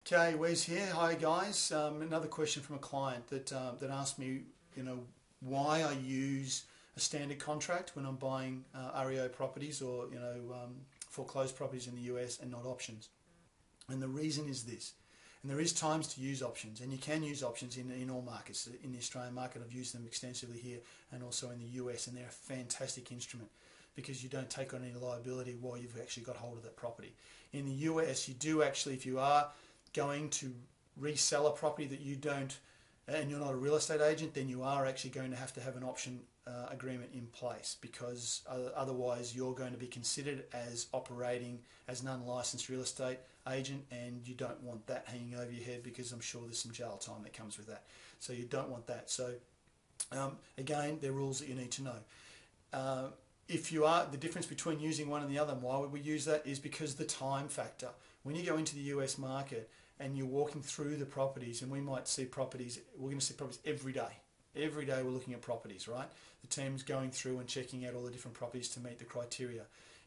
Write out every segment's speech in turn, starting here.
Okay, Wes here. Hi guys. Another question from a client that asked me, why I use a standard contract when I'm buying REO properties or foreclosed properties in the US and not options. And the reason is this. And there is times to use options, and you can use options in all markets. In the Australian market, I've used them extensively here and also in the US, and they're a fantastic instrument because you don't take on any liability while you've actually got hold of that property. In the US, you do actually, if you are going to resell a property that you don't, and you're not a real estate agent, then you are actually going to have an option agreement in place, because otherwise you're going to be considered as operating as an unlicensed real estate agent, and you don't want that hanging over your head, because I'm sure there's some jail time that comes with that. So you don't want that. So again, there are rules that you need to know. If you are, the difference between using one and the other, and why would we use that, is because the time factor. When you go into the US market and you're walking through the properties, and we might see properties, we're going to see properties every day. Every day we're looking at properties, right? The team's going through and checking out all the different properties to meet the criteria.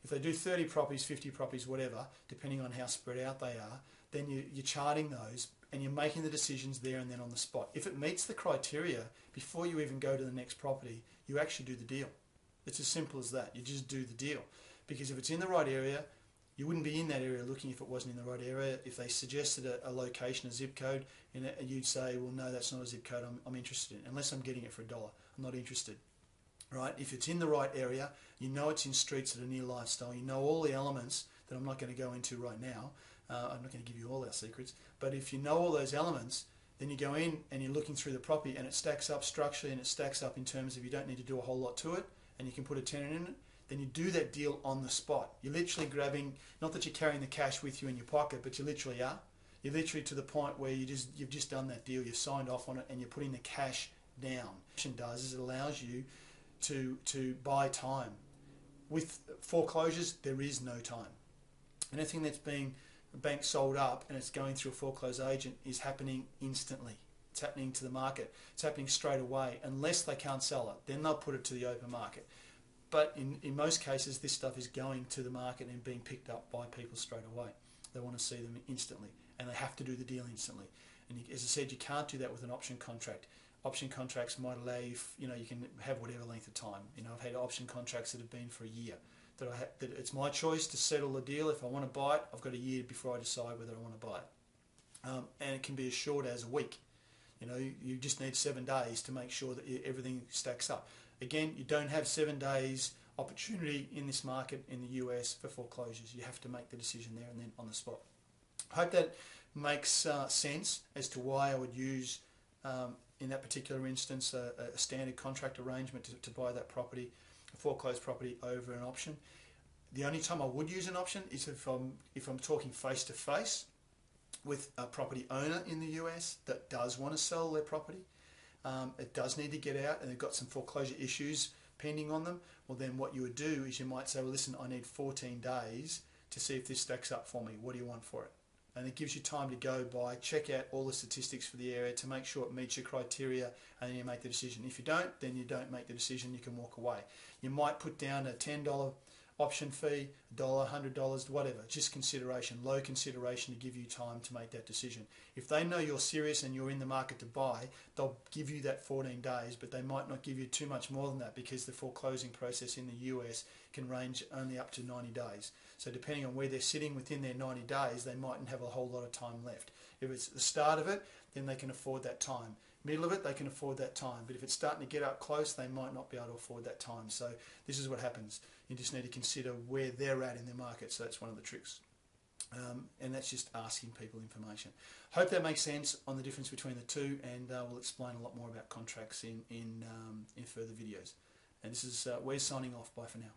If they do 30 properties, 50 properties, whatever, depending on how spread out they are, then you're charting those and you're making the decisions there and then on the spot. If it meets the criteria, before you even go to the next property, you actually do the deal. It's as simple as that. You just do the deal. Because if it's in the right area, you wouldn't be in that area looking if it wasn't in the right area. If they suggested a location, a zip code, and you'd say, well, no, that's not a zip code I'm interested in. Unless I'm getting it for $1, I'm not interested. Right? If it's in the right area, you know it's in streets that are near lifestyle, you know all the elements that I'm not going to go into right now. I'm not going to give you all our secrets. But if you know all those elements, then you go in and you're looking through the property, and it stacks up structurally, and it stacks up in terms of you don't need to do a whole lot to it, and you can put a tenant in it. Then you do that deal on the spot. You're literally grabbing, not that you're carrying the cash with you in your pocket, but you literally are. You're literally to the point where you've just done that deal, you've signed off on it, and you're putting the cash down. What it does is it allows you to buy time. With foreclosures, there is no time. Anything that's being bank sold up and it's going through a foreclosed agent is happening instantly. It's happening to the market. It's happening straight away, unless they can't sell it. Then they'll put it to the open market. But in most cases, this stuff is going to the market and being picked up by people straight away. They want to see them instantly, and they have to do the deal instantly. And as I said, you can't do that with an option contract. Option contracts might allow you, you can have whatever length of time. I've had option contracts that have been for a year. That it's my choice to settle the deal. If I want to buy it, I've got a year before I decide whether I want to buy it. And it can be as short as a week. You just need 7 days to make sure that everything stacks up. Again, you don't have 7 days opportunity in this market in the US for foreclosures. You have to make the decision there and then on the spot. I hope that makes sense as to why I would use, in that particular instance, a standard contract arrangement to buy that property, a foreclosed property, over an option. The only time I would use an option is if I'm talking face to face with a property owner in the US that does want to sell their property. It does need to get out, and they've got some foreclosure issues pending on them. Well, then what you would do is you might say, well, listen, I need 14 days to see if this stacks up for me. What do you want for it? And it gives you time to go by, check out all the statistics for the area to make sure it meets your criteria, and then you make the decision. If you don't, then you don't make the decision. You can walk away. You might put down a $10 option fee, $1, $100, whatever, just consideration, low consideration to give you time to make that decision. If they know you're serious and you're in the market to buy, they'll give you that 14 days, but they might not give you too much more than that, because the foreclosing process in the US can range only up to 90 days. So depending on where they're sitting within their 90 days, they mightn't have a whole lot of time left. If it's the start of it, then they can afford that time. Middle of it, they can afford that time. But if it's starting to get up close, they might not be able to afford that time. So this is what happens. You just need to consider where they're at in their market. So that's one of the tricks. And that's just asking people information. Hope that makes sense on the difference between the two, and we'll explain a lot more about contracts in further videos. And this is Wes signing off. Bye for now.